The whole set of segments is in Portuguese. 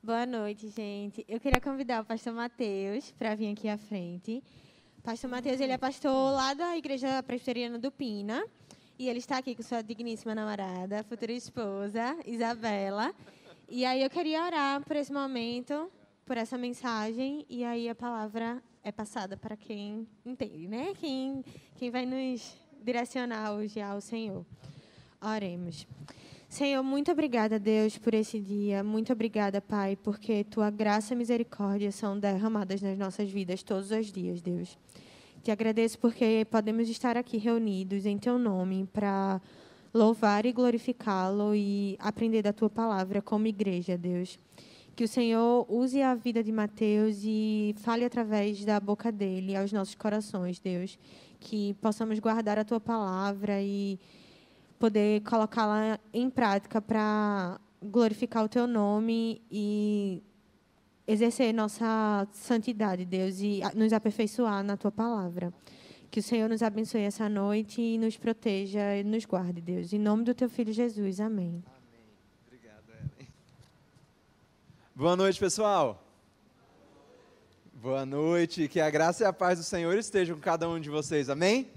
Boa noite, gente. Eu queria convidar o pastor Mateus para vir aqui à frente. Pastor Mateus, ele é pastor lá da Igreja Presbiteriana do Pina. E ele está aqui com sua digníssima namorada, futura esposa, Isabela. E aí eu queria orar por esse momento, por essa mensagem. E aí a palavra é passada para quem entende, né? Quem vai nos direcionar hoje ao Senhor. Oremos. Senhor, muito obrigada, Deus, por esse dia. Muito obrigada, Pai, porque Tua graça e misericórdia são derramadas nas nossas vidas todos os dias, Deus. Te agradeço porque podemos estar aqui reunidos em Teu nome para louvar e glorificá-lo e aprender da Tua palavra como igreja, Deus. Que o Senhor use a vida de Mateus e fale através da boca dele aos nossos corações, Deus. Que possamos guardar a Tua palavra e poder colocá-la em prática para glorificar o Teu nome e exercer nossa santidade, Deus, e nos aperfeiçoar na Tua palavra. Que o Senhor nos abençoe essa noite e nos proteja e nos guarde, Deus. Em nome do Teu Filho Jesus. Amém. Amém. Obrigado, Ellen. Boa noite, pessoal. Boa noite. Que a graça e a paz do Senhor estejam com cada um de vocês. Amém?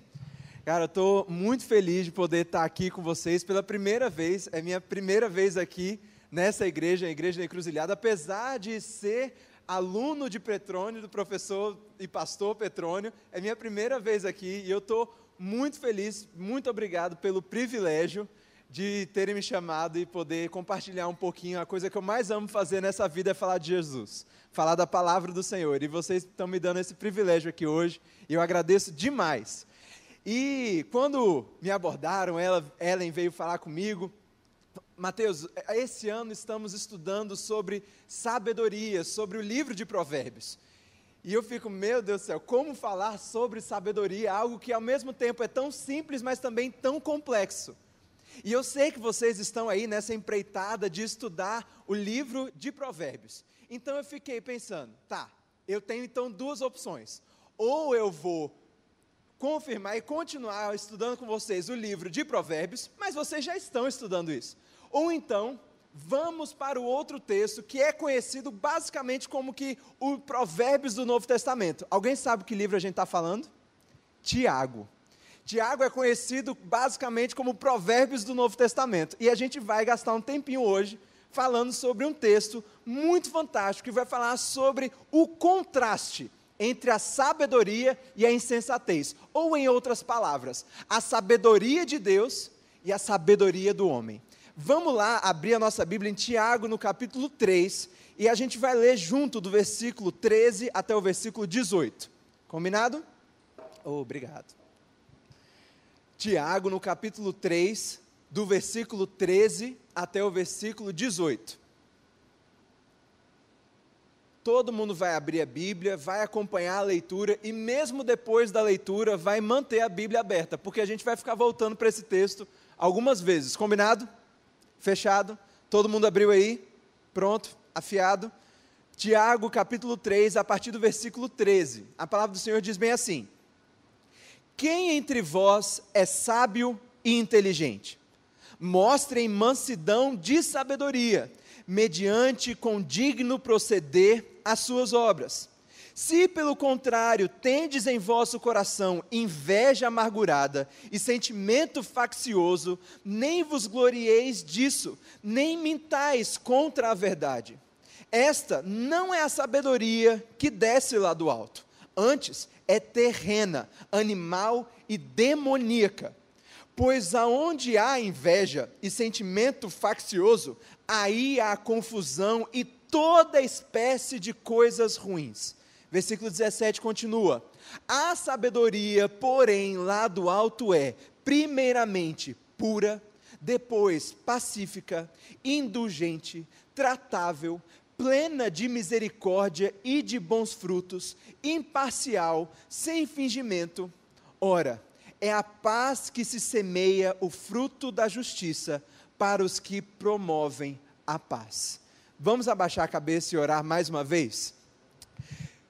Cara, eu estou muito feliz de poder estar aqui com vocês pela primeira vez. É minha primeira vez aqui nessa igreja, a Igreja da Encruzilhada, apesar de ser aluno de Petrônio, do professor e pastor Petrônio, é minha primeira vez aqui e eu estou muito feliz, muito obrigado pelo privilégio de terem me chamado e poder compartilhar um pouquinho. A coisa que eu mais amo fazer nessa vida é falar de Jesus, falar da palavra do Senhor, e vocês estão me dando esse privilégio aqui hoje e eu agradeço demais. E quando me abordaram, Ellen veio falar comigo. Mateus, esse ano estamos estudando sobre sabedoria, sobre o livro de Provérbios. E eu fico, meu Deus do céu, como falar sobre sabedoria, algo que ao mesmo tempo é tão simples, mas também tão complexo. E eu sei que vocês estão aí nessa empreitada de estudar o livro de Provérbios. Então eu fiquei pensando, eu tenho então duas opções. Ou eu vou confirmar e continuar estudando com vocês o livro de Provérbios, mas vocês já estão estudando isso. Ou então, vamos para o outro texto, que é conhecido basicamente como que o Provérbios do Novo Testamento. Alguém sabe que livro a gente está falando? Tiago. Tiago é conhecido basicamente como Provérbios do Novo Testamento. E a gente vai gastar um tempinho hoje falando sobre um texto muito fantástico, que vai falar sobre o contraste entre a sabedoria e a insensatez, ou em outras palavras, a sabedoria de Deus e a sabedoria do homem. Vamos lá abrir a nossa Bíblia em Tiago, no capítulo 3, e a gente vai ler junto do versículo 13 até o versículo 18. Combinado? Obrigado. Tiago, no capítulo 3, do versículo 13 até o versículo 18. Todo mundo vai abrir a Bíblia, vai acompanhar a leitura e mesmo depois da leitura vai manter a Bíblia aberta, porque a gente vai ficar voltando para esse texto algumas vezes, combinado? Fechado? Todo mundo abriu aí? Pronto? Afiado? Tiago capítulo 3, a partir do versículo 13, a palavra do Senhor diz bem assim: quem entre vós é sábio e inteligente? Mostrem mansidão de sabedoria, mediante com digno proceder as suas obras. Se, pelo contrário, tendes em vosso coração inveja amargurada e sentimento faccioso, nem vos glorieis disso, nem mintais contra a verdade. Esta não é a sabedoria que desce lá do alto, antes é terrena, animal e demoníaca. Pois aonde há inveja e sentimento faccioso, aí há confusão e toda espécie de coisas ruins. Versículo 17 continua: a sabedoria, porém, lá do alto é, primeiramente, pura, depois pacífica, indulgente, tratável, plena de misericórdia e de bons frutos, imparcial, sem fingimento. Ora, é a paz que se semeia o fruto da justiça para os que promovem a paz. Vamos abaixar a cabeça e orar mais uma vez?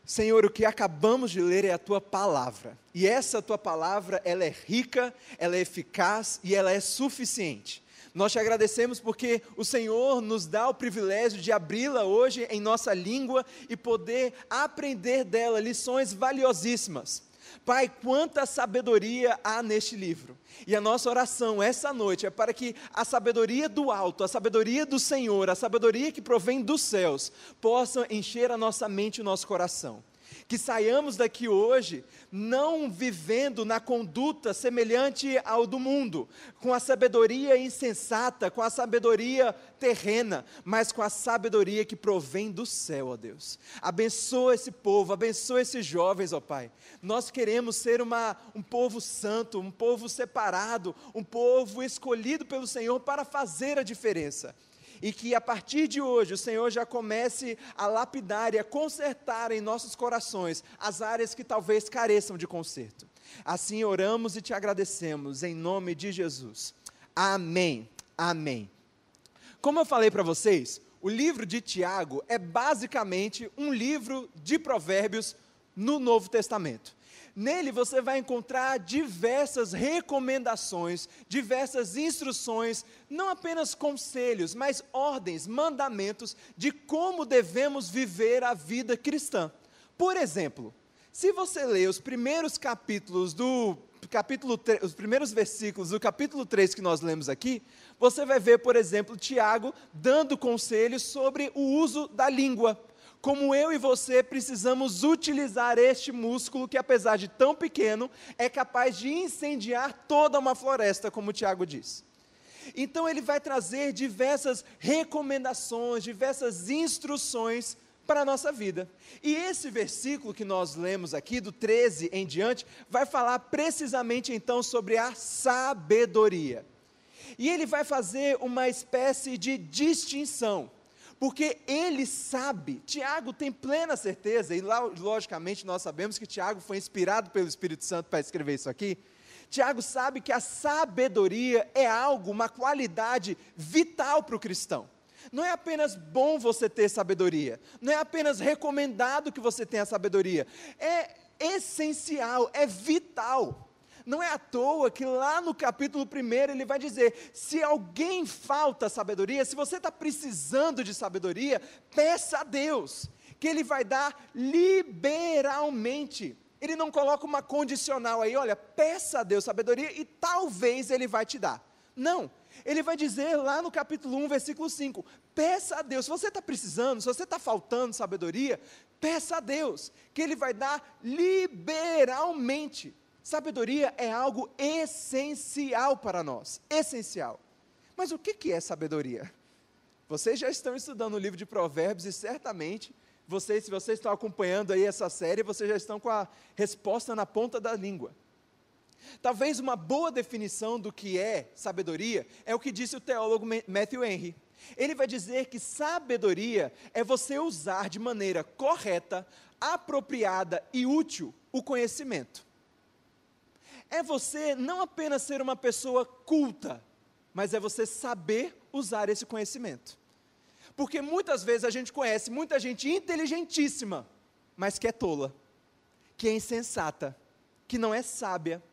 Senhor, o que acabamos de ler é a Tua palavra, e essa Tua palavra, ela é rica, ela é eficaz e ela é suficiente. Nós te agradecemos porque o Senhor nos dá o privilégio de abri-la hoje em nossa língua e poder aprender dela lições valiosíssimas. Pai, quanta sabedoria há neste livro, e a nossa oração essa noite é para que a sabedoria do alto, a sabedoria do Senhor, a sabedoria que provém dos céus, possam encher a nossa mente e o nosso coração. Que saiamos daqui hoje não vivendo na conduta semelhante ao do mundo, com a sabedoria insensata, com a sabedoria terrena, mas com a sabedoria que provém do céu, ó Deus. Abençoa esse povo, abençoa esses jovens, ó Pai. Nós queremos ser um povo santo, um povo separado, um povo escolhido pelo Senhor para fazer a diferença. E que a partir de hoje o Senhor já comece a lapidar e a consertar em nossos corações as áreas que talvez careçam de conserto. Assim oramos e te agradecemos, em nome de Jesus. Amém, amém. Como eu falei para vocês, o livro de Tiago é basicamente um livro de provérbios no Novo Testamento. Nele você vai encontrar diversas recomendações, diversas instruções, não apenas conselhos, mas ordens, mandamentos de como devemos viver a vida cristã. Por exemplo, se você ler os primeiros capítulos os primeiros versículos do capítulo 3 que nós lemos aqui, você vai ver, por exemplo, Tiago dando conselhos sobre o uso da língua. Como eu e você precisamos utilizar este músculo que, apesar de tão pequeno, é capaz de incendiar toda uma floresta, como o Tiago diz. Então ele vai trazer diversas recomendações, diversas instruções para a nossa vida. E esse versículo que nós lemos aqui, do 13 em diante, vai falar precisamente então sobre a sabedoria. E ele vai fazer uma espécie de distinção. Porque ele sabe, Tiago tem plena certeza, e logicamente nós sabemos que Tiago foi inspirado pelo Espírito Santo para escrever isso aqui. Tiago sabe que a sabedoria é algo, uma qualidade vital para o cristão. Não é apenas bom você ter sabedoria, não é apenas recomendado que você tenha sabedoria, é essencial, é vital. Não é à toa que lá no capítulo 1 ele vai dizer, se alguém falta sabedoria, se você está precisando de sabedoria, peça a Deus, que Ele vai dar liberalmente. Ele não coloca uma condicional aí, olha, peça a Deus sabedoria e talvez Ele vai te dar. Não, Ele vai dizer lá no capítulo 1, versículo 5, peça a Deus, se você está precisando, se você está faltando sabedoria, peça a Deus, que Ele vai dar liberalmente. Sabedoria é algo essencial para nós, essencial. Mas o que é sabedoria? Vocês já estão estudando o livro de Provérbios e certamente, se vocês estão acompanhando aí essa série, vocês já estão com a resposta na ponta da língua. Talvez uma boa definição do que é sabedoria é o que disse o teólogo Matthew Henry. Ele vai dizer que sabedoria é você usar de maneira correta, apropriada e útil o conhecimento. É você não apenas ser uma pessoa culta, mas é você saber usar esse conhecimento. Porque muitas vezes a gente conhece muita gente inteligentíssima, mas que é tola, que é insensata, que não é sábia.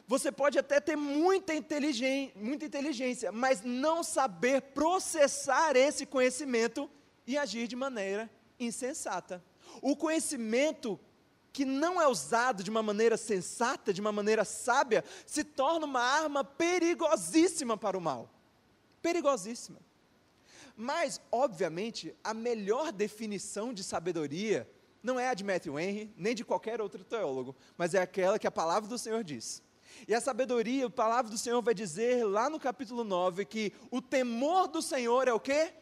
Você pode até ter muita inteligência, mas não saber processar esse conhecimento e agir de maneira insensata. O conhecimento que não é usado de uma maneira sensata, de uma maneira sábia, se torna uma arma perigosíssima para o mal. Perigosíssima. Mas, obviamente, a melhor definição de sabedoria não é a de Matthew Henry, nem de qualquer outro teólogo, mas é aquela que a palavra do Senhor diz. E a sabedoria, a palavra do Senhor vai dizer lá no capítulo 9 que o temor do Senhor é o quê?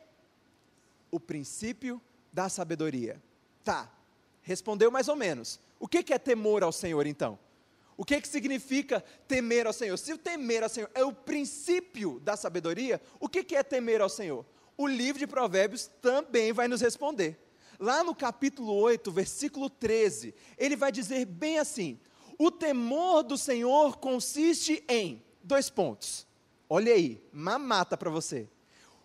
O princípio da sabedoria. Tá, respondeu mais ou menos. O que é temor ao Senhor então? O que significa temer ao Senhor? Se o temer ao Senhor é o princípio da sabedoria, o que é temer ao Senhor? O livro de Provérbios também vai nos responder. Lá no capítulo 8, versículo 13, ele vai dizer bem assim: o temor do Senhor consiste em, 2 pontos, olha aí, mamata para você.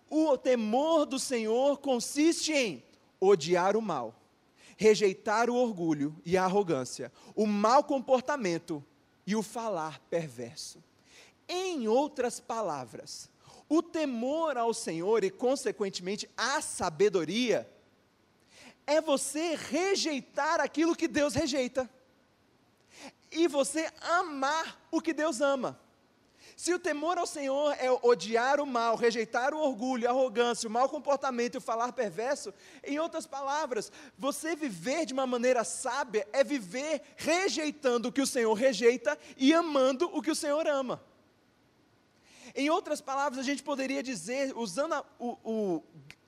O temor do Senhor consiste em odiar o mal, rejeitar o orgulho e a arrogância, o mau comportamento e o falar perverso. Em outras palavras, O temor ao Senhor e, consequentemente, a sabedoria, é você rejeitar aquilo que Deus rejeita, e você amar o que Deus ama. Se o temor ao Senhor é odiar o mal, rejeitar o orgulho, a arrogância, o mau comportamento e o falar perverso, em outras palavras, você viver de uma maneira sábia é viver rejeitando o que o Senhor rejeita e amando o que o Senhor ama. Em outras palavras, a gente poderia dizer, usando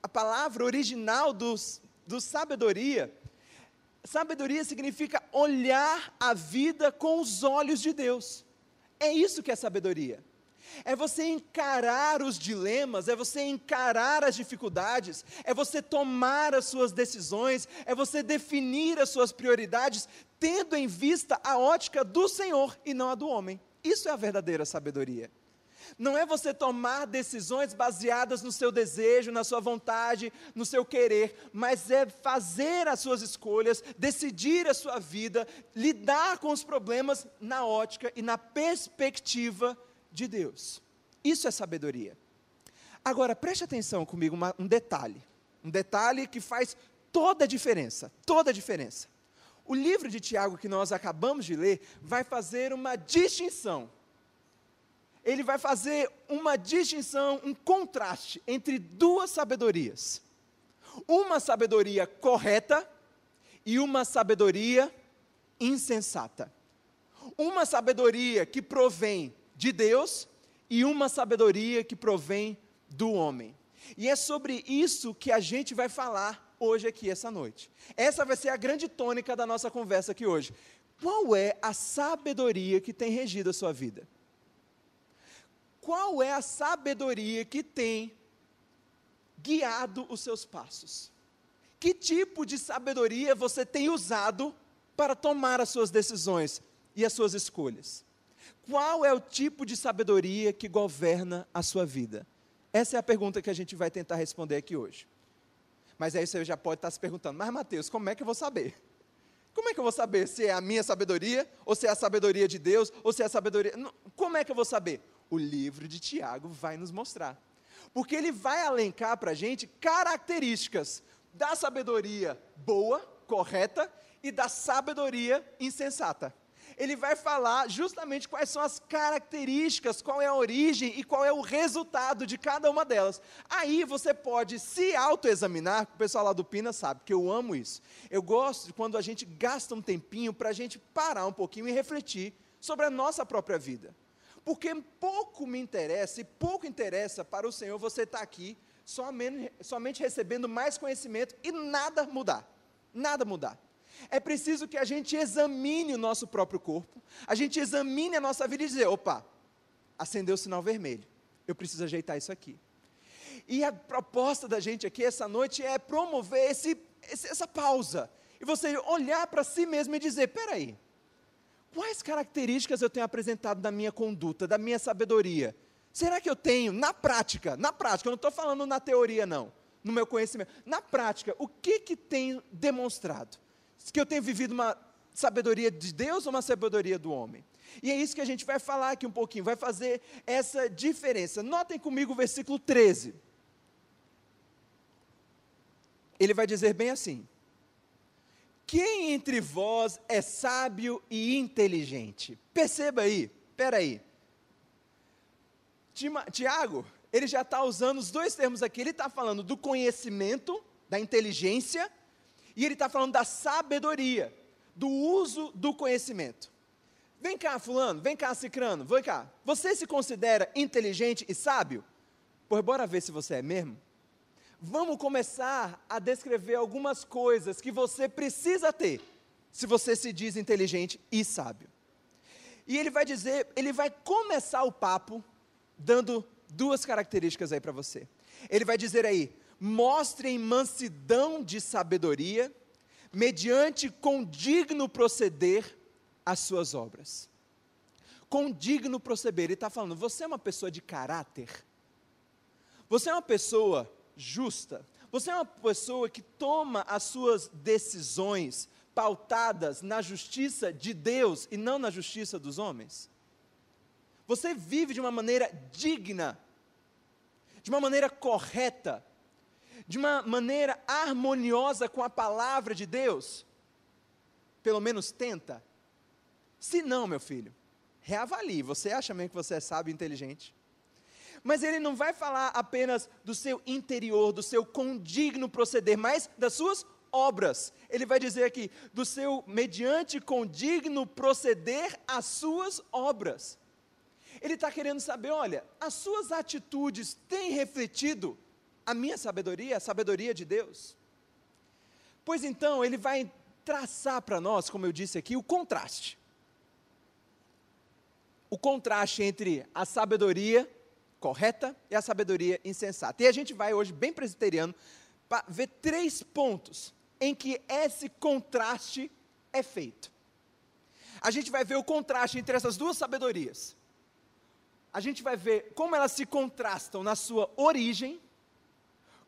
a palavra original do sabedoria, sabedoria significa olhar a vida com os olhos de Deus. É isso que é sabedoria. É você encarar os dilemas, é você encarar as dificuldades, é você tomar as suas decisões, é você definir as suas prioridades, tendo em vista a ótica do Senhor e não a do homem. Isso é a verdadeira sabedoria. Não é você tomar decisões baseadas no seu desejo, na sua vontade, no seu querer, mas é fazer as suas escolhas, decidir a sua vida, lidar com os problemas na ótica e na perspectiva de Deus. Isso é sabedoria. Agora, preste atenção comigo, um detalhe que faz toda a diferença, O livro de Tiago que nós acabamos de ler vai fazer uma distinção. Ele vai fazer uma distinção, um contraste entre duas sabedorias. Uma sabedoria correta e uma sabedoria insensata. Uma sabedoria que provém de Deus e uma sabedoria que provém do homem. E é sobre isso que a gente vai falar hoje aqui, essa noite. Essa vai ser a grande tônica da nossa conversa aqui hoje. Qual é a sabedoria que tem regido a sua vida? Qual é a sabedoria que tem guiado os seus passos? Que tipo de sabedoria você tem usado para tomar as suas decisões e as suas escolhas? Qual é o tipo de sabedoria que governa a sua vida? Essa é a pergunta que a gente vai tentar responder aqui hoje. Mas aí você já pode estar se perguntando, mas Mateus, como é que eu vou saber? Como é que eu vou saber se é a minha sabedoria, ou se é a sabedoria de Deus, ou se é a sabedoria... Não, como é que eu vou saber? O livro de Tiago vai nos mostrar. Porque ele vai elencar para a gente características da sabedoria boa, correta, e da sabedoria insensata. Ele vai falar justamente quais são as características, qual é a origem e qual é o resultado de cada uma delas. Aí você pode se autoexaminar, o pessoal lá do Pina sabe que eu amo isso. Eu gosto de quando a gente gasta um tempinho para a gente parar um pouquinho e refletir sobre a nossa própria vida. Porque pouco me interessa e pouco interessa para o Senhor você estar aqui somente recebendo mais conhecimento e nada mudar. Nada mudar. É preciso que a gente examine o nosso próprio corpo, a gente examine a nossa vida e dizer, opa, acendeu o sinal vermelho, eu preciso ajeitar isso aqui. E a proposta da gente aqui essa noite é promover essa pausa, e você olhar para si mesmo e dizer, peraí, quais características eu tenho apresentado da minha conduta, da minha sabedoria? Será que eu tenho, na prática, eu não estou falando na teoria não, no meu conhecimento, na prática, o que tenho demonstrado? Que eu tenho vivido uma sabedoria de Deus ou uma sabedoria do homem? E é isso que a gente vai falar aqui um pouquinho, vai fazer essa diferença. Notem comigo o versículo 13. Ele vai dizer bem assim, quem entre vós é sábio e inteligente? Perceba aí, espera aí. Tiago, ele já está usando os dois termos aqui, ele está falando do conhecimento, da inteligência, e ele está falando da sabedoria, do uso do conhecimento. Vem cá fulano, vem cá cicrano, vem cá. Você se considera inteligente e sábio? Pois bora ver se você é mesmo. Vamos começar a descrever algumas coisas que você precisa ter, se você se diz inteligente e sábio. E ele vai começar o papo, dando duas características aí para você. Ele vai dizer aí, mostrem mansidão de sabedoria, mediante condigno proceder as suas obras. Condigno proceder, ele está falando, você é uma pessoa de caráter? Você é uma pessoa justa? Você é uma pessoa que toma as suas decisões pautadas na justiça de Deus e não na justiça dos homens? Você vive de uma maneira digna de uma maneira correta, de uma maneira harmoniosa com a palavra de Deus? Pelo menos tenta. Se não, meu filho, reavalie. Você acha mesmo que você é sábio e inteligente? Mas ele não vai falar apenas do seu interior, do seu condigno proceder, mas das suas obras. Ele vai dizer aqui, do seu mediante condigno proceder as suas obras. Ele está querendo saber, olha, as suas atitudes têm refletido a minha sabedoria, a sabedoria de Deus? Pois então, ele vai traçar para nós, como eu disse aqui, o contraste. O contraste entre a sabedoria correta e a sabedoria insensata. E a gente vai hoje, bem presbiteriano, para ver 3 pontos em que esse contraste é feito. A gente vai ver o contraste entre essas 2 sabedorias. A gente vai ver como elas se contrastam na sua origem,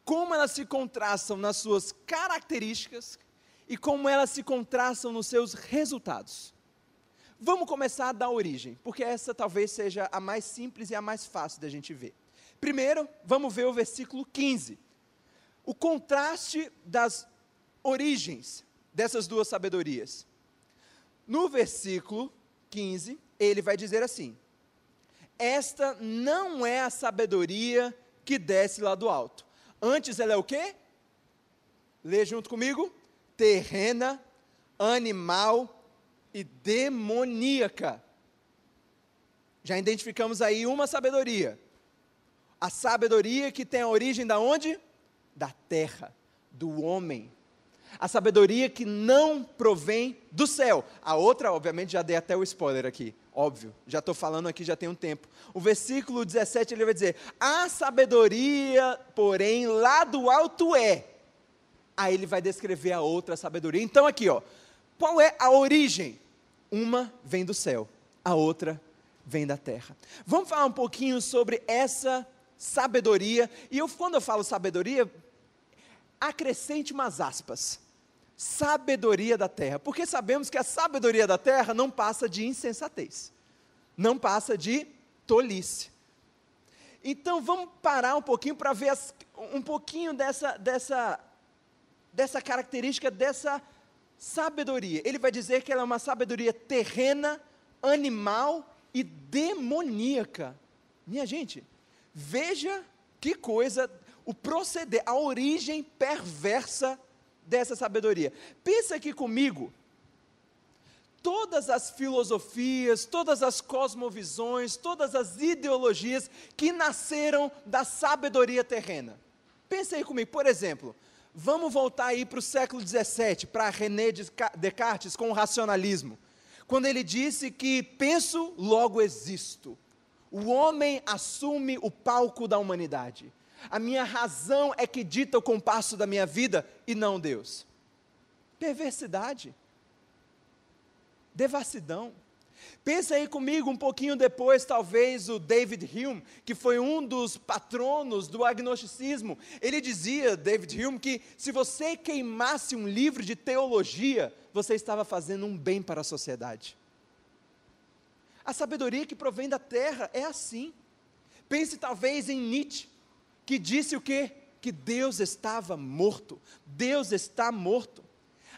como elas se contrastam nas suas características e como elas se contrastam nos seus resultados. Vamos começar da origem, porque essa talvez seja a mais simples e a mais fácil da gente ver. Primeiro, vamos ver o versículo 15. O contraste das origens dessas 2 sabedorias. No versículo 15, ele vai dizer assim: esta não é a sabedoria que desce lá do alto. Antes ela é o quê? Lê junto comigo. Terrena, animal e demoníaca. Já identificamos aí uma sabedoria. A sabedoria que tem a origem da onde? Da terra, do homem. A sabedoria que não provém do céu. A outra, obviamente, já dei até o spoiler aqui. Óbvio, já estou falando aqui já tem um tempo. O versículo 17 ele vai dizer: a sabedoria, porém, lá do alto é. Aí ele vai descrever a outra sabedoria. Então aqui, ó, qual é a origem? Uma vem do céu, a outra vem da terra. Vamos falar um pouquinho sobre essa sabedoria. E quando eu falo sabedoria, acrescente umas aspas. Sabedoria da terra, porque sabemos que a sabedoria da terra não passa de insensatez, não passa de tolice. Então vamos parar um pouquinho para ver um pouquinho dessa característica dessa sabedoria. Ele vai dizer que ela é uma sabedoria terrena, animal e demoníaca. Minha gente, veja que coisa, o proceder, a origem perversa dessa sabedoria. Pensa aqui comigo, todas as filosofias, todas as cosmovisões, todas as ideologias que nasceram da sabedoria terrena. Pensa aí comigo, por exemplo, vamos voltar aí para o século XVII, para René Descartes com o racionalismo, quando ele disse que penso, logo existo. O homem assume o palco da humanidade. A minha razão é que dita o compasso da minha vida e não Deus. Perversidade. Devassidão. Pensa aí comigo um pouquinho depois, talvez o David Hume, que foi um dos patronos do agnosticismo. Ele dizia, David Hume, que se você queimasse um livro de teologia, você estava fazendo um bem para a sociedade. A sabedoria que provém da terra é assim. Pense talvez em Nietzsche, que disse o quê? Que Deus estava morto. Deus está morto.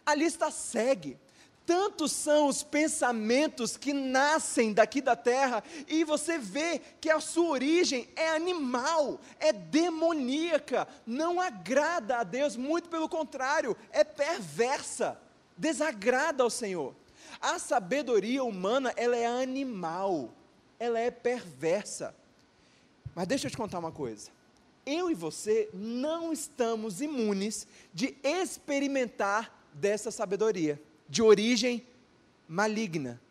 A lista segue. Tantos são os pensamentos que nascem daqui da terra, e você vê que a sua origem é animal, é demoníaca, não agrada a Deus, muito pelo contrário, é perversa, desagrada ao Senhor. A sabedoria humana, ela é animal, ela é perversa. Mas deixa eu te contar uma coisa. Eu e você não estamos imunes de experimentar dessa sabedoria, de origem maligna.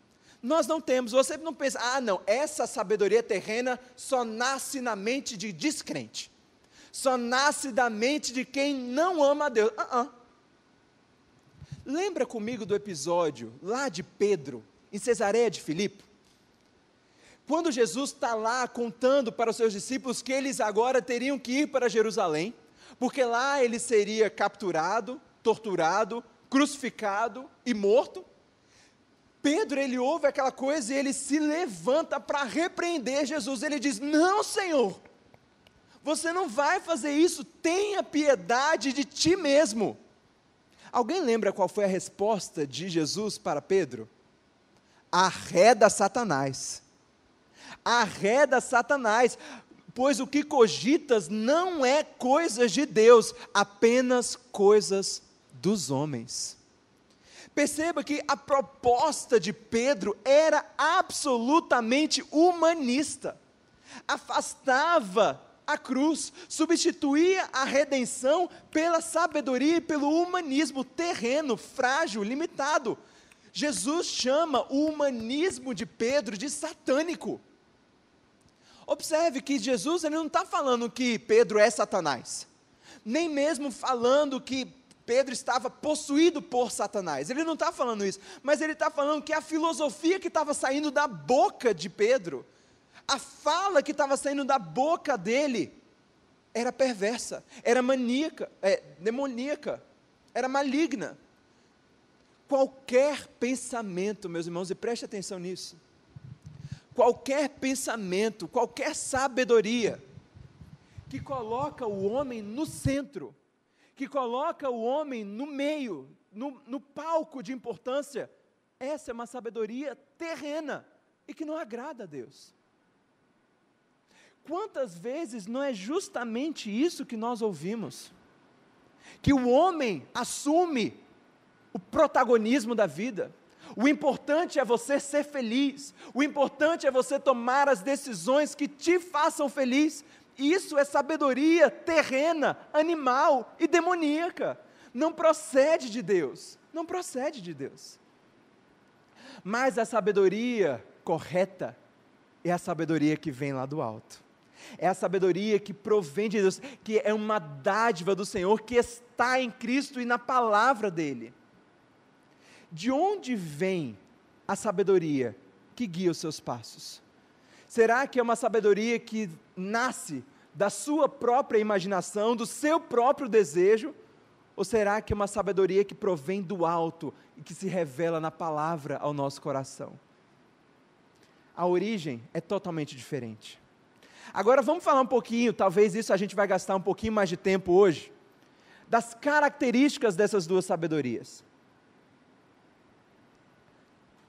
Nós não temos, você não pensa, não, essa sabedoria terrena só nasce na mente de descrente, só nasce da mente de quem não ama a Deus. Lembra comigo do episódio lá de Pedro, em Cesareia de Filipe? Quando Jesus está lá contando para os seus discípulos que eles agora teriam que ir para Jerusalém, porque lá ele seria capturado, torturado, crucificado e morto. Pedro, ele ouve aquela coisa e ele se levanta para repreender Jesus. Ele diz: não, Senhor, Você não vai fazer isso, tenha piedade de ti mesmo. Alguém lembra qual foi a resposta de Jesus para Pedro? Arreda Satanás. Arreda Satanás, pois o que cogitas não é coisas de Deus, apenas coisas dos homens. Perceba que a proposta de Pedro era absolutamente humanista. Afastava a cruz, substituía a redenção pela sabedoria e pelo humanismo terreno, frágil, limitado. Jesus chama o humanismo de Pedro de satânico. Observe que Jesus ele não está falando que Pedro é Satanás, nem mesmo falando que Pedro estava possuído por Satanás. Ele não está falando isso, mas ele está falando que a filosofia que estava saindo da boca de Pedro, a fala que estava saindo da boca dele, era perversa, era demoníaca, era maligna. Qualquer pensamento, meus irmãos, e preste atenção nisso, qualquer pensamento, qualquer sabedoria, que coloca o homem no centro, que coloca o homem no meio, no palco de importância, essa é uma sabedoria terrena, e que não agrada a Deus. Quantas vezes não é justamente isso que nós ouvimos? Que o homem assume o protagonismo da vida, o importante é você ser feliz, o importante é você tomar as decisões que te façam feliz. Isso é sabedoria terrena, animal e demoníaca, não procede de Deus, não procede de Deus. Mas a sabedoria correta é a sabedoria que vem lá do alto, é a sabedoria que provém de Deus, que é uma dádiva do Senhor, que está em Cristo e na palavra dEle. De onde vem a sabedoria que guia os seus passos? Será que é uma sabedoria que nasce da sua própria imaginação, do seu próprio desejo? Ou será que é uma sabedoria que provém do alto e que se revela na palavra ao nosso coração? A origem é totalmente diferente. Agora vamos falar um pouquinho, talvez isso a gente vai gastar um pouquinho mais de tempo hoje, das características dessas duas sabedorias.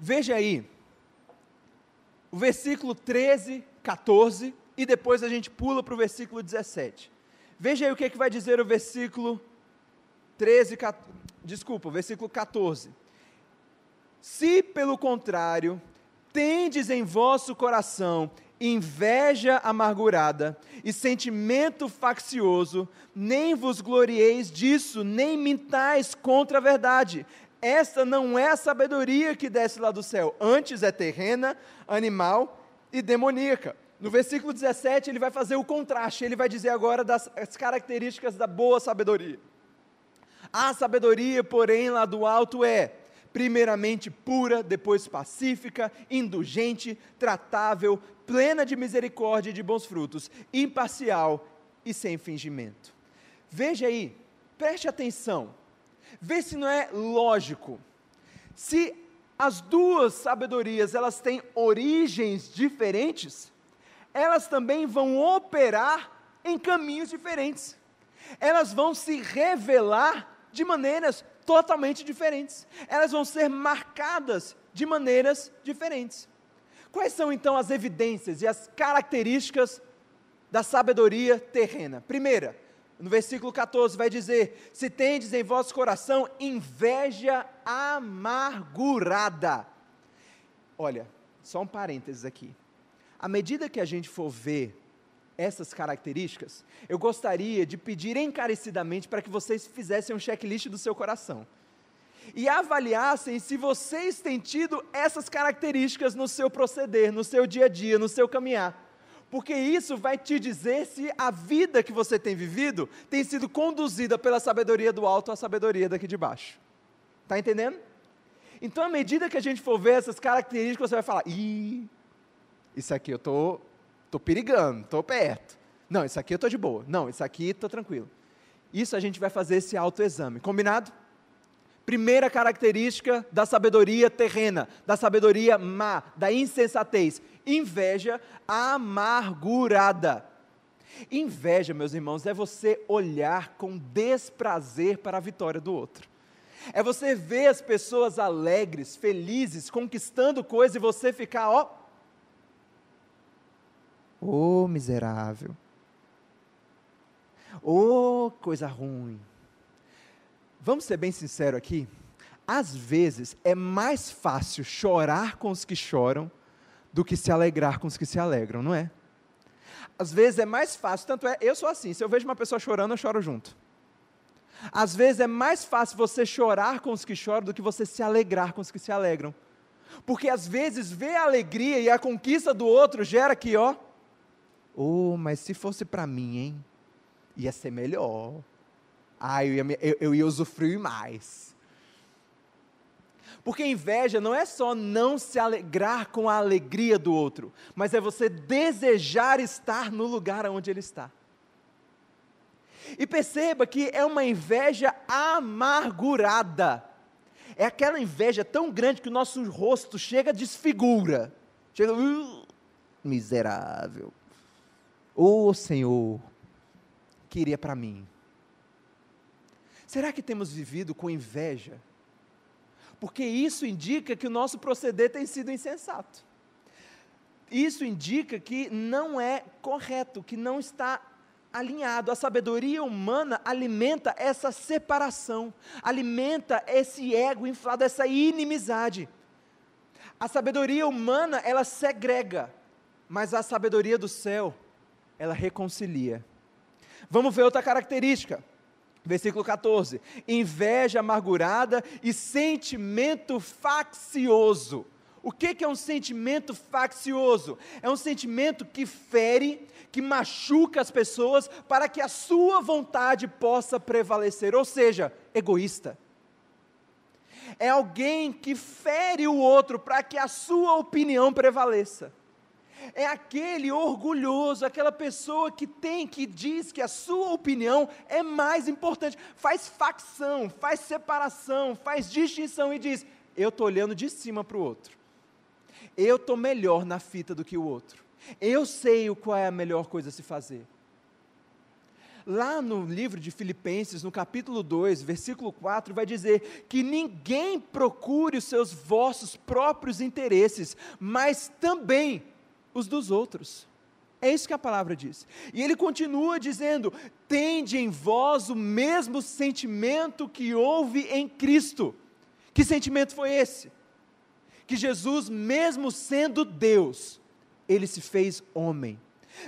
Veja aí, o versículo 13, 14, e depois a gente pula para o versículo 17. Veja aí o que vai dizer o versículo 14. Se, pelo contrário, tendes em vosso coração inveja amargurada e sentimento faccioso, nem vos glorieis disso, nem mintais contra a verdade. Esta não é a sabedoria que desce lá do céu, antes é terrena, animal e demoníaca. No versículo 17 ele vai fazer o contraste, ele vai dizer agora das características da boa sabedoria. A sabedoria, porém, lá do alto é, primeiramente pura, depois pacífica, indulgente, tratável, plena de misericórdia e de bons frutos, imparcial e sem fingimento. Veja aí, preste atenção, vê se não é lógico. Se as duas sabedorias, elas têm origens diferentes, elas também vão operar em caminhos diferentes. Elas vão se revelar de maneiras totalmente diferentes. Elas vão ser marcadas de maneiras diferentes. Quais são então as evidências e as características da sabedoria terrena? Primeira, no versículo 14 vai dizer, se tendes em vosso coração inveja amargurada. Olha, só um parênteses aqui. À medida que a gente for ver essas características, eu gostaria de pedir encarecidamente para que vocês fizessem um checklist do seu coração e avaliassem se vocês têm tido essas características no seu proceder, no seu dia a dia, no seu caminhar, porque isso vai te dizer se a vida que você tem vivido tem sido conduzida pela sabedoria do alto ou a sabedoria daqui de baixo. Está entendendo? Então, à medida que a gente for ver essas características, você vai falar, isso aqui eu estou perigando, estou perto. Não, isso aqui eu estou de boa. Não, isso aqui estou tranquilo. Isso a gente vai fazer esse autoexame, combinado? Primeira característica da sabedoria terrena, da sabedoria má, da insensatez, inveja amargurada. Inveja, meus irmãos, é você olhar com desprazer para a vitória do outro. É você ver as pessoas alegres, felizes, conquistando coisas e você ficar, ô miserável, ô coisa ruim. Vamos ser bem sinceros aqui? Às vezes é mais fácil chorar com os que choram do que se alegrar com os que se alegram, não é? Às vezes é mais fácil, tanto é, eu sou assim, se eu vejo uma pessoa chorando, eu choro junto. Às vezes é mais fácil você chorar com os que choram do que você se alegrar com os que se alegram. Porque às vezes ver a alegria e a conquista do outro gera aqui, mas se fosse para mim, hein? Ia ser melhor. Eu ia usufruir mais. Porque inveja não é só não se alegrar com a alegria do outro, mas é você desejar estar no lugar onde ele está. E perceba que é uma inveja amargurada. É aquela inveja tão grande que o nosso rosto chega desfigura. Chega, miserável. Senhor, queria para mim. Será que temos vivido com inveja? Porque isso indica que o nosso proceder tem sido insensato. Isso indica que não é correto, que não está alinhado. A sabedoria humana alimenta essa separação, alimenta esse ego inflado, essa inimizade. A sabedoria humana, ela segrega, mas a sabedoria do céu, ela reconcilia. Vamos ver outra característica. Versículo 14, inveja amargurada e sentimento faccioso. O que é um sentimento faccioso? É um sentimento que fere, que machuca as pessoas para que a sua vontade possa prevalecer, ou seja, egoísta. É alguém que fere o outro para que a sua opinião prevaleça. É aquele orgulhoso, aquela pessoa que diz que a sua opinião é mais importante, faz facção, faz separação, faz distinção e diz, eu estou olhando de cima para o outro, eu estou melhor na fita do que o outro, eu sei qual é a melhor coisa a se fazer. Lá no livro de Filipenses, no capítulo 2, versículo 4, vai dizer que ninguém procure os seus vossos próprios interesses, mas também os dos outros. É isso que a palavra diz. E ele continua dizendo, tende em vós o mesmo sentimento que houve em Cristo. Que sentimento foi esse? Que Jesus, mesmo sendo Deus, ele se fez homem.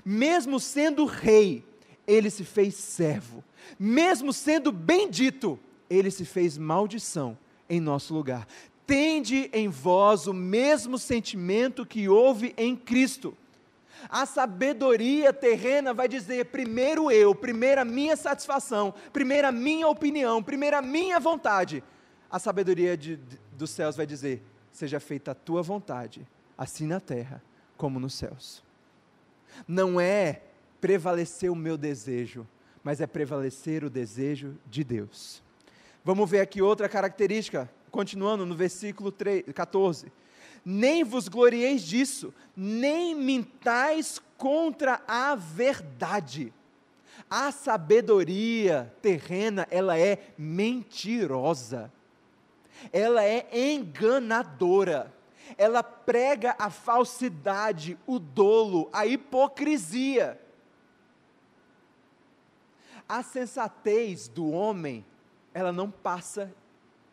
Mesmo sendo rei, ele se fez servo. Mesmo sendo bendito, ele se fez maldição em nosso lugar. Tende em vós o mesmo sentimento que houve em Cristo. A sabedoria terrena vai dizer, primeiro eu, primeiro a minha satisfação, primeiro a minha opinião, primeiro a minha vontade. A sabedoria dos céus vai dizer, seja feita a tua vontade, assim na terra como nos céus. Não é prevalecer o meu desejo, mas é prevalecer o desejo de Deus. Vamos ver aqui outra característica, continuando no versículo 14, nem vos glorieis disso, nem mintais contra a verdade. A sabedoria terrena, ela é mentirosa, ela é enganadora, ela prega a falsidade, o dolo, a hipocrisia. A sensatez do homem, ela não passa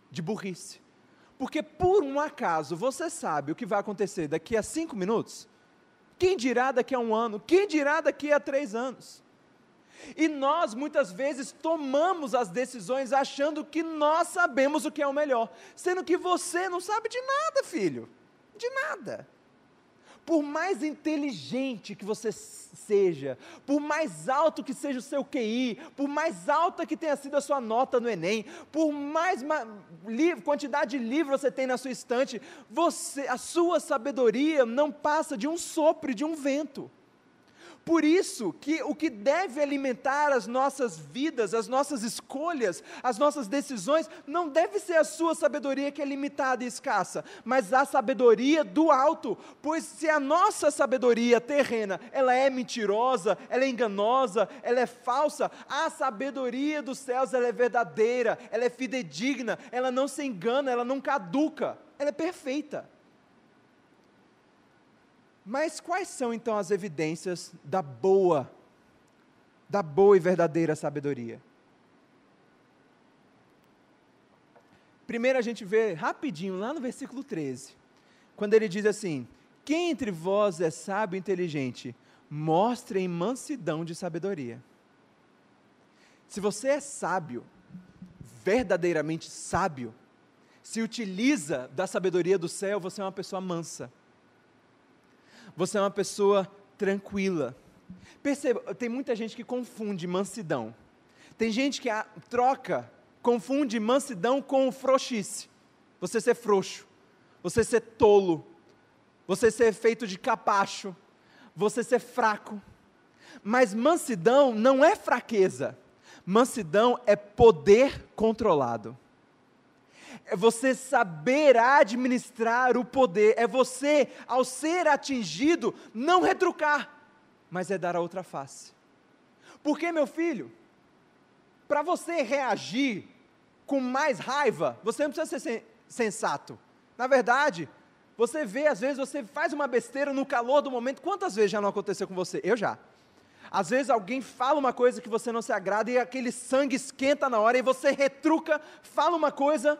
de burrice, porque por um acaso você sabe o que vai acontecer daqui a 5 minutos, quem dirá daqui a 1 ano, quem dirá daqui a 3 anos, e nós muitas vezes tomamos as decisões achando que nós sabemos o que é o melhor, sendo que você não sabe de nada, filho, de nada. Por mais inteligente que você seja, por mais alto que seja o seu QI, por mais alta que tenha sido a sua nota no Enem, por mais quantidade de livros você tem na sua estante, a sua sabedoria não passa de um sopro, de um vento. Por isso que o que deve alimentar as nossas vidas, as nossas escolhas, as nossas decisões, não deve ser a sua sabedoria que é limitada e escassa, mas a sabedoria do alto, pois se a nossa sabedoria terrena, ela é mentirosa, ela é enganosa, ela é falsa, a sabedoria dos céus, ela é verdadeira, ela é fidedigna, ela não se engana, ela não caduca, ela é perfeita. Mas quais são então as evidências da boa e verdadeira sabedoria? Primeiro a gente vê rapidinho, lá no versículo 13, quando ele diz assim: quem entre vós é sábio e inteligente, mostrem mansidão de sabedoria. Se você é sábio, verdadeiramente sábio, se utiliza da sabedoria do céu, você é uma pessoa mansa. Você é uma pessoa tranquila. Perceba, tem muita gente que confunde mansidão. Tem gente que confunde mansidão com frouxice. Você ser frouxo, você ser tolo, você ser feito de capacho, você ser fraco. Mas mansidão não é fraqueza. Mansidão é poder controlado. É você saber administrar o poder, é você, ao ser atingido, não retrucar, mas é dar a outra face. Porque, meu filho, para você reagir com mais raiva, você não precisa ser sensato. Na verdade, você vê, às vezes, você faz uma besteira no calor do momento. Quantas vezes já não aconteceu com você? Eu já. Às vezes alguém fala uma coisa que você não se agrada e aquele sangue esquenta na hora e você retruca, fala uma coisa.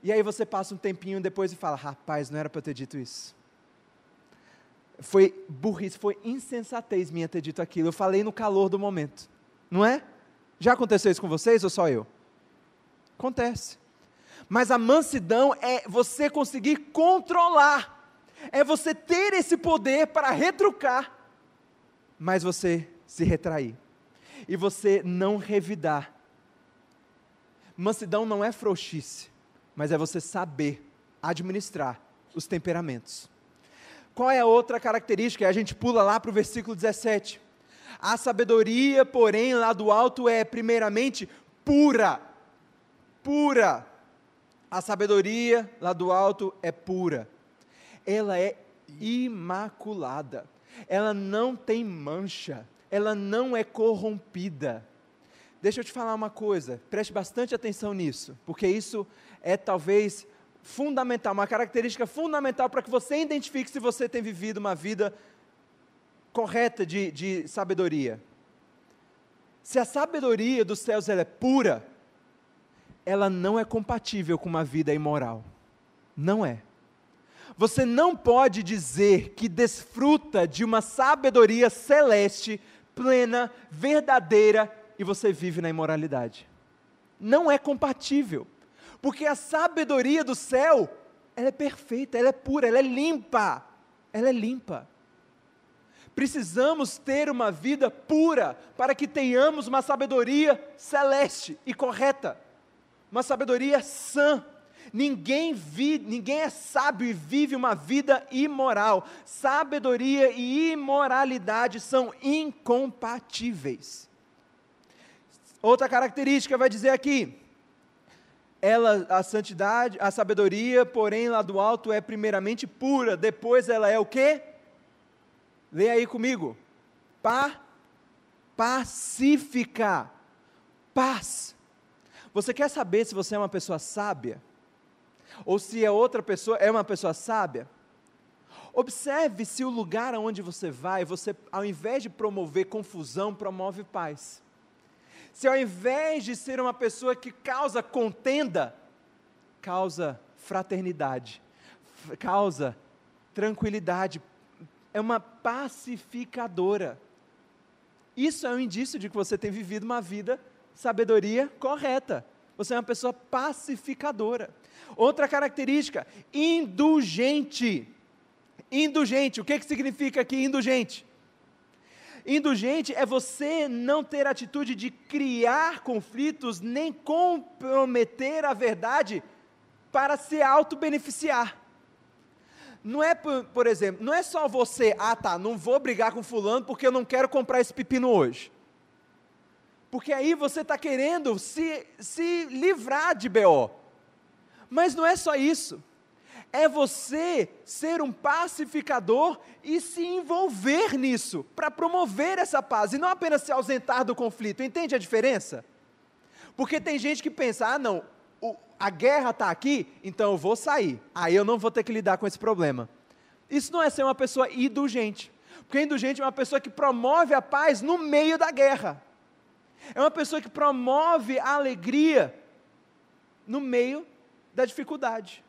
E aí você passa um tempinho depois e fala: rapaz, não era para eu ter dito isso. Foi burrice, foi insensatez minha ter dito aquilo. Eu falei no calor do momento. Não é? Já aconteceu isso com vocês ou só eu? Acontece. Mas a mansidão é você conseguir controlar. É você ter esse poder para retrucar. Mas você se retrair. E você não revidar. Mansidão não é frouxice, mas é você saber administrar os temperamentos. Qual é a outra característica? A gente pula lá para o versículo 17. A sabedoria, porém, lá do alto é primeiramente pura. Pura. A sabedoria lá do alto é pura. Ela é imaculada. Ela não tem mancha. Ela não é corrompida. Deixa eu te falar uma coisa, preste bastante atenção nisso, porque isso é talvez fundamental, uma característica fundamental para que você identifique se você tem vivido uma vida correta de sabedoria. Se a sabedoria dos céus ela é pura, ela não é compatível com uma vida imoral. Não é. Você não pode dizer que desfruta de uma sabedoria celeste, plena, verdadeira, e você vive na imoralidade. Não é compatível, porque a sabedoria do céu, ela é perfeita, ela é pura, ela é limpa, Precisamos ter uma vida pura, para que tenhamos uma sabedoria celeste e correta, uma sabedoria sã. Ninguém é sábio e vive uma vida imoral. Sabedoria e imoralidade são incompatíveis. Outra característica vai dizer aqui, a santidade, a sabedoria, porém lá do alto é primeiramente pura, depois ela é o quê? Leia aí comigo, pacífica, paz. Você quer saber se você é uma pessoa sábia? Ou se a outra pessoa é uma pessoa sábia? Observe se o lugar aonde você vai, você ao invés de promover confusão, promove paz. Se ao invés de ser uma pessoa que causa contenda, causa fraternidade, causa tranquilidade, é uma pacificadora. Isso é um indício de que você tem vivido uma vida, sabedoria correta. Você é uma pessoa pacificadora. Outra característica, indulgente. Indulgente, o que significa aqui indulgente? Indulgente é você não ter atitude de criar conflitos, nem comprometer a verdade para se auto-beneficiar. Não é, por exemplo, não é só você, não vou brigar com fulano porque eu não quero comprar esse pepino hoje. Porque aí você está querendo se livrar de BO. Mas não é só isso. É você ser um pacificador e se envolver nisso, para promover essa paz, e não apenas se ausentar do conflito. Entende a diferença? Porque tem gente que pensa, a guerra está aqui, então eu vou sair, aí eu não vou ter que lidar com esse problema. Isso não é ser uma pessoa indulgente, porque indulgente é uma pessoa que promove a paz no meio da guerra, é uma pessoa que promove a alegria no meio da dificuldade.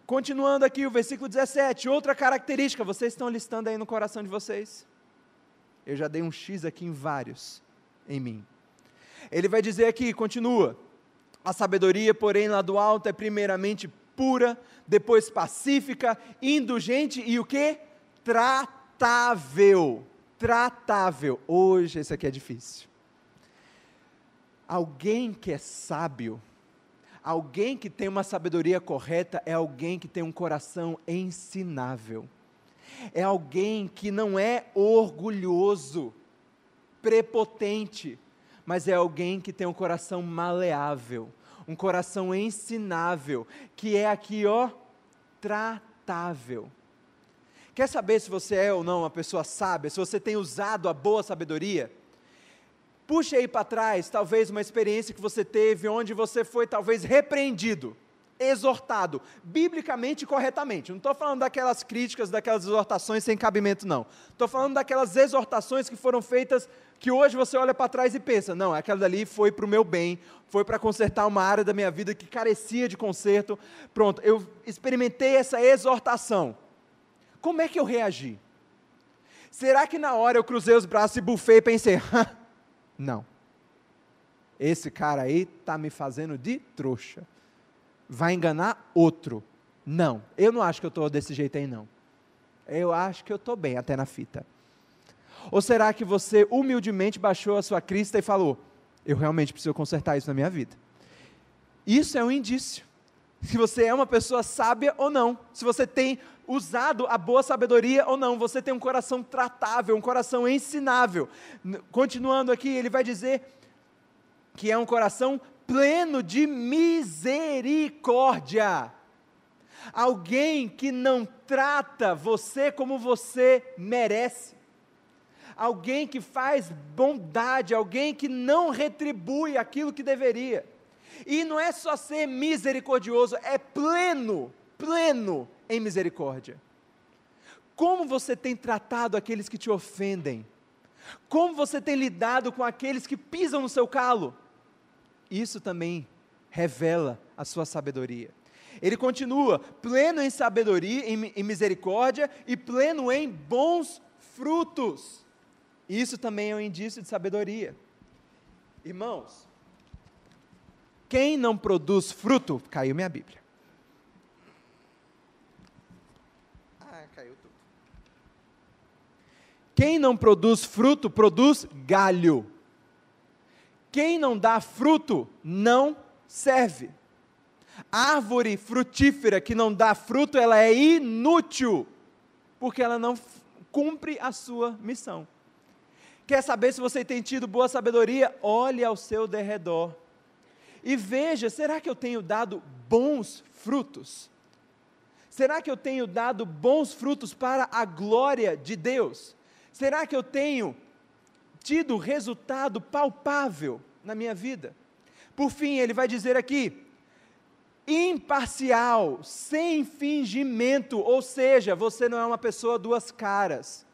Continuando aqui o versículo 17, outra característica, vocês estão listando aí no coração de vocês? Eu já dei um X aqui em vários, em mim. Ele vai dizer aqui, continua, a sabedoria, porém, lá do alto é primeiramente pura, depois pacífica, indulgente e o quê? Tratável. Tratável. Hoje esse aqui é difícil. Alguém que é sábio, alguém que tem uma sabedoria correta, é alguém que tem um coração ensinável. É alguém que não é orgulhoso, prepotente, mas é alguém que tem um coração maleável, um coração ensinável, que é aqui, tratável. Quer saber se você é ou não uma pessoa sábia, se você tem usado a boa sabedoria? Puxe aí para trás, talvez uma experiência que você teve, onde você foi talvez repreendido, exortado, biblicamente e corretamente. Não estou falando daquelas críticas, daquelas exortações sem cabimento, não. Estou falando daquelas exortações que foram feitas, que hoje você olha para trás e pensa, não, aquela dali foi para o meu bem, foi para consertar uma área da minha vida que carecia de conserto. Pronto, eu experimentei essa exortação. Como é que eu reagi? Será que na hora eu cruzei os braços e bufei e pensei, não, esse cara aí está me fazendo de trouxa, vai enganar outro? Não, eu não acho que eu estou desse jeito aí não, eu acho que eu estou bem até na fita. Ou será que você humildemente baixou a sua crista e falou, eu realmente preciso consertar isso na minha vida? Isso é um indício, se você é uma pessoa sábia ou não, se você tem usado a boa sabedoria ou não, você tem um coração tratável, um coração ensinável. Continuando aqui, ele vai dizer que é um coração pleno de misericórdia. Alguém que não trata você como você merece. Alguém que faz bondade, alguém que não retribui aquilo que deveria. E não é só ser misericordioso, é pleno em misericórdia. Como você tem tratado aqueles que te ofendem? Como você tem lidado com aqueles que pisam no seu calo? Isso também revela a sua sabedoria. Ele continua, pleno em sabedoria, em misericórdia e pleno em bons frutos. Isso também é um indício de sabedoria. Irmãos, quem não produz fruto, caiu minha Bíblia. Caiu tudo. Quem não produz fruto, produz galho. Quem não dá fruto, não serve. Árvore frutífera que não dá fruto, ela é inútil, porque ela não cumpre a sua missão. Quer saber se você tem tido boa sabedoria? Olhe ao seu derredor e veja, será que eu tenho dado bons frutos? Será que eu tenho dado bons frutos para a glória de Deus? Será que eu tenho tido resultado palpável na minha vida? Por fim, ele vai dizer aqui, imparcial, sem fingimento, ou seja, você não é uma pessoa duas caras,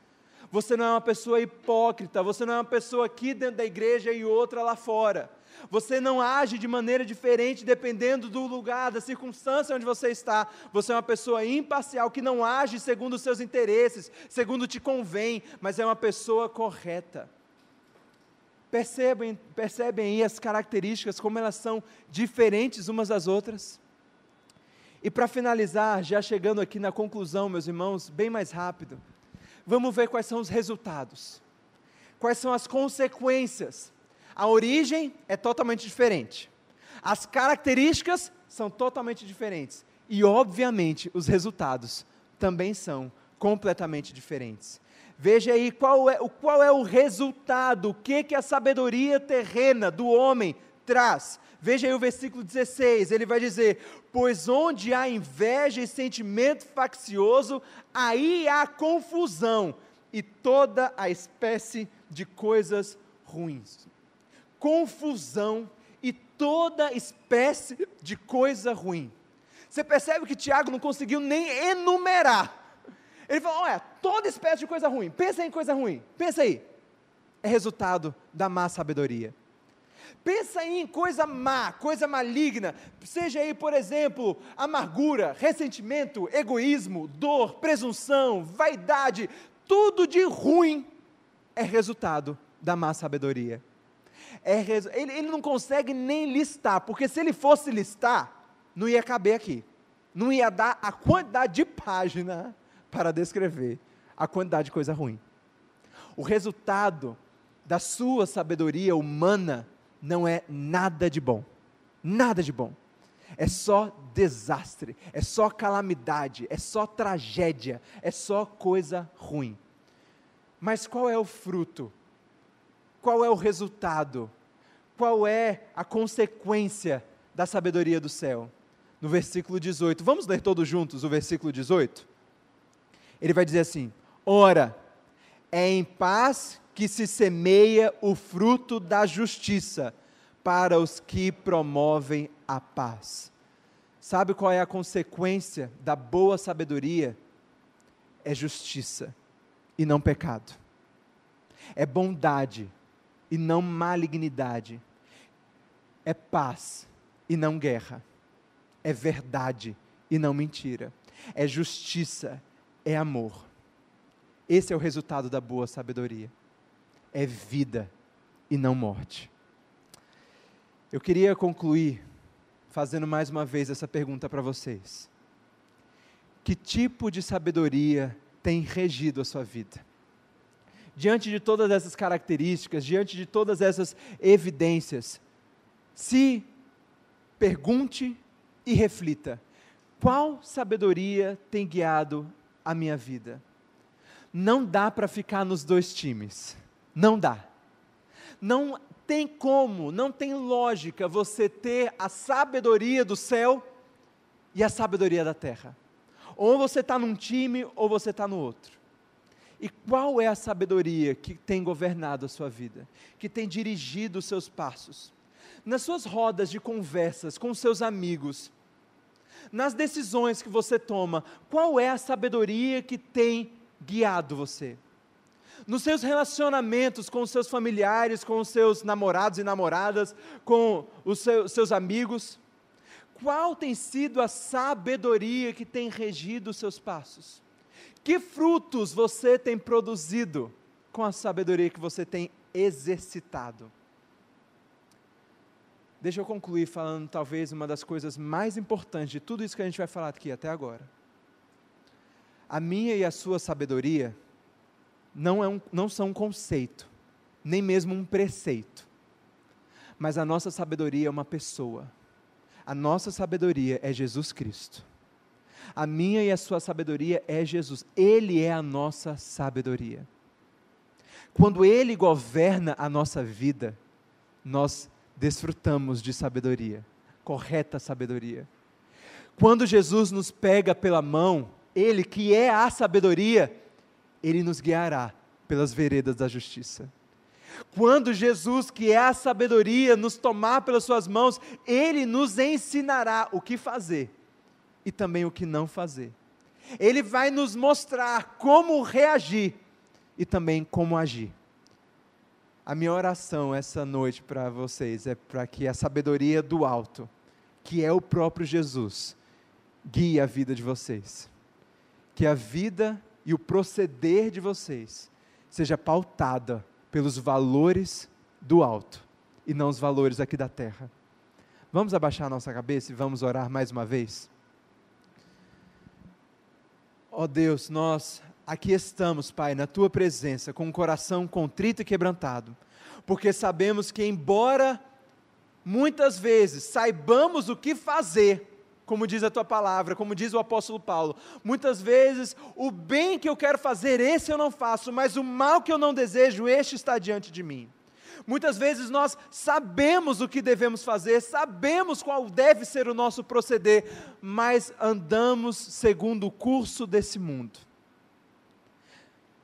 você não é uma pessoa hipócrita, você não é uma pessoa aqui dentro da igreja e outra lá fora, você não age de maneira diferente dependendo do lugar, da circunstância onde você está, você é uma pessoa imparcial, que não age segundo os seus interesses, segundo te convém, mas é uma pessoa correta. Percebem aí as características, como elas são diferentes umas das outras? E para finalizar, já chegando aqui na conclusão, meus irmãos, bem mais rápido, vamos ver quais são os resultados, quais são as consequências. A origem é totalmente diferente, as características são totalmente diferentes, E, obviamente, os resultados também são completamente diferentes. Veja aí qual é o resultado, o que a sabedoria terrena do homem traz. Veja aí o versículo 16, ele vai dizer: pois onde há inveja e sentimento faccioso, aí há confusão e toda a espécie de coisas ruins. Confusão e toda espécie de coisa ruim. Você percebe que Tiago não conseguiu nem enumerar. Ele falou: olha, toda espécie de coisa ruim. Pensa em coisa ruim, pensa aí. É resultado da má sabedoria. Pensa aí em coisa má, coisa maligna. Seja aí, por exemplo, amargura, ressentimento, egoísmo, dor, presunção, vaidade. Tudo de ruim é resultado da má sabedoria. Ele não consegue nem listar, porque se ele fosse listar, não ia caber aqui. Não ia dar a quantidade de página para descrever a quantidade de coisa ruim. O resultado da sua sabedoria humana não é nada de bom. Nada de bom. É só desastre, é só calamidade, é só tragédia, é só coisa ruim. Mas qual é o fruto? Qual é o resultado? Qual é a consequência da sabedoria do céu? No versículo 18, vamos ler todos juntos o versículo 18? Ele vai dizer assim: ora, é em paz que se semeia o fruto da justiça para os que promovem a paz. Sabe qual é a consequência da boa sabedoria? É justiça e não pecado. É bondade e não malignidade. É paz e não guerra. É verdade e não mentira. É justiça, é amor. Esse é o resultado da boa sabedoria. É vida e não morte. Eu queria concluir fazendo mais uma vez essa pergunta para vocês. Que tipo de sabedoria tem regido a sua vida? Diante de todas essas características, diante de todas essas evidências, se pergunte e reflita: qual sabedoria tem guiado a minha vida? Não dá para ficar nos dois times. Não dá. Não tem como, não tem lógica você ter a sabedoria do céu e a sabedoria da terra. Ou você está num time, ou você está no outro. E qual é a sabedoria que tem governado a sua vida? Que tem dirigido os seus passos? Nas suas rodas de conversas com seus amigos, nas decisões que você toma, qual é a sabedoria que tem guiado você? Nos seus relacionamentos com os seus familiares, com os seus namorados e namoradas, com os seus amigos, qual tem sido a sabedoria que tem regido os seus passos? Que frutos você tem produzido com a sabedoria que você tem exercitado? Deixa eu concluir falando talvez uma das coisas mais importantes de tudo isso que a gente vai falar aqui até agora. A minha e a sua sabedoria não são um conceito, nem mesmo um preceito, mas a nossa sabedoria é uma pessoa. A nossa sabedoria é Jesus Cristo. A minha e a sua sabedoria é Jesus. Ele é a nossa sabedoria. Quando Ele governa a nossa vida, nós desfrutamos de sabedoria, correta sabedoria. Quando Jesus nos pega pela mão, Ele que é a sabedoria, Ele nos guiará pelas veredas da justiça. Quando Jesus, que é a sabedoria, nos tomar pelas suas mãos, Ele nos ensinará o que fazer e também o que não fazer. Ele vai nos mostrar como reagir e também como agir. A minha oração essa noite para vocês é para que a sabedoria do alto, que é o próprio Jesus, guie a vida de vocês. Que a vida e o proceder de vocês seja pautada pelos valores do alto e não os valores aqui da terra. Vamos abaixar a nossa cabeça e vamos orar mais uma vez? Ó Deus, nós aqui estamos, Pai, na Tua presença, com o coração contrito e quebrantado, porque sabemos que embora muitas vezes saibamos o que fazer, como diz a tua palavra, como diz o apóstolo Paulo, muitas vezes o bem que eu quero fazer, esse eu não faço, mas o mal que eu não desejo, este está diante de mim. Muitas vezes nós sabemos o que devemos fazer, sabemos qual deve ser o nosso proceder, mas andamos segundo o curso desse mundo.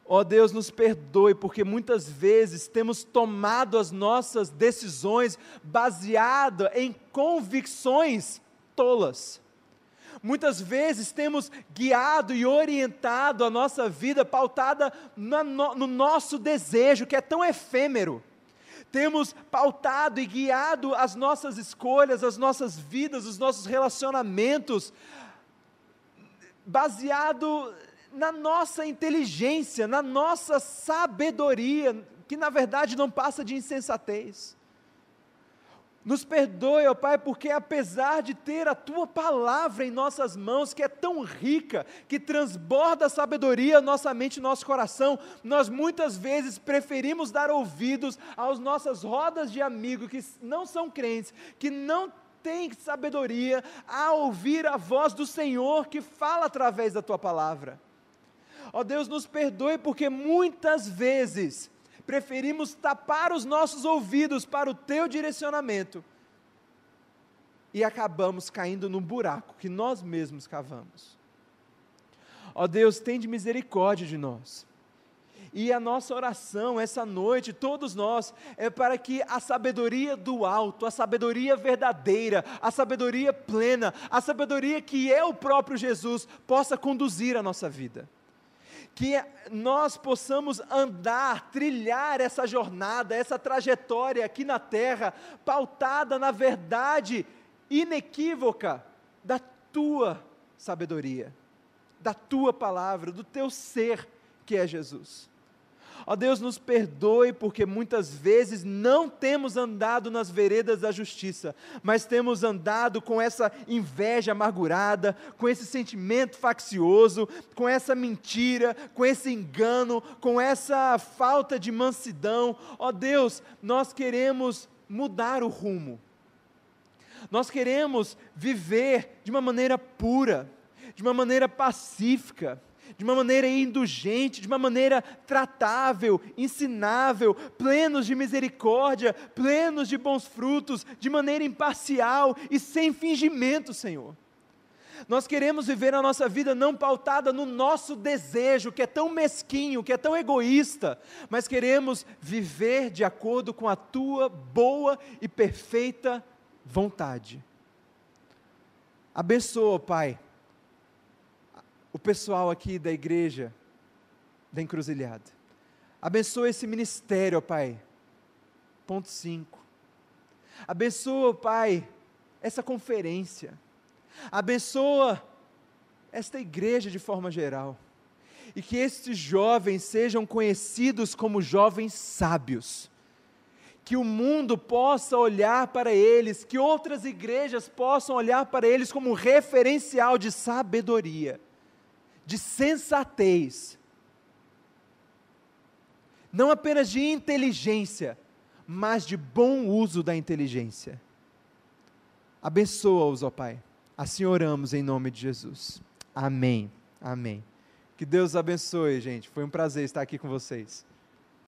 Ó Deus, nos perdoe, porque muitas vezes temos tomado as nossas decisões baseadas em convicções tolas. Muitas vezes temos guiado e orientado a nossa vida pautada no nosso desejo, que é tão efêmero. Temos pautado e guiado as nossas escolhas, as nossas vidas, os nossos relacionamentos, baseado na nossa inteligência, na nossa sabedoria, que na verdade não passa de insensatez. Nos perdoe, ó Pai, porque apesar de ter a Tua palavra em nossas mãos, que é tão rica, que transborda a sabedoria na nossa mente e nosso coração, nós muitas vezes preferimos dar ouvidos às nossas rodas de amigos que não são crentes, que não têm sabedoria, a ouvir a voz do Senhor que fala através da Tua palavra. Ó Deus, nos perdoe porque muitas vezes preferimos tapar os nossos ouvidos para o Teu direcionamento e acabamos caindo num buraco que nós mesmos cavamos. Ó Deus, tende misericórdia de nós. E a nossa oração essa noite, todos nós, é para que a sabedoria do alto, a sabedoria verdadeira, a sabedoria plena, a sabedoria que é o próprio Jesus, possa conduzir a nossa vida. Que nós possamos andar, trilhar essa jornada, essa trajetória aqui na terra, pautada na verdade inequívoca da Tua sabedoria, da Tua palavra, do Teu ser que é Jesus. Ó Deus, nos perdoe porque muitas vezes não temos andado nas veredas da justiça, mas temos andado com essa inveja amargurada, com esse sentimento faccioso, com essa mentira, com esse engano, com essa falta de mansidão. Ó Deus, nós queremos mudar o rumo, nós queremos viver de uma maneira pura, de uma maneira pacífica, de uma maneira indulgente, de uma maneira tratável, ensinável, plenos de misericórdia, plenos de bons frutos, de maneira imparcial e sem fingimento, Senhor. Nós queremos viver a nossa vida não pautada no nosso desejo, que é tão mesquinho, que é tão egoísta, mas queremos viver de acordo com a Tua boa e perfeita vontade. Abençoa, Pai, o pessoal aqui da igreja, da Encruzilhada. Abençoa esse ministério, ó Pai. Ponto 5. Abençoa, Pai, essa conferência. Abençoa esta igreja de forma geral. E que estes jovens sejam conhecidos como jovens sábios. Que o mundo possa olhar para eles, que outras igrejas possam olhar para eles como referencial de sabedoria, de sensatez, não apenas de inteligência, mas de bom uso da inteligência. Abençoa-os, ó Pai. Assim oramos em nome de Jesus. Amém. Amém. Que Deus abençoe, gente. Foi um prazer estar aqui com vocês.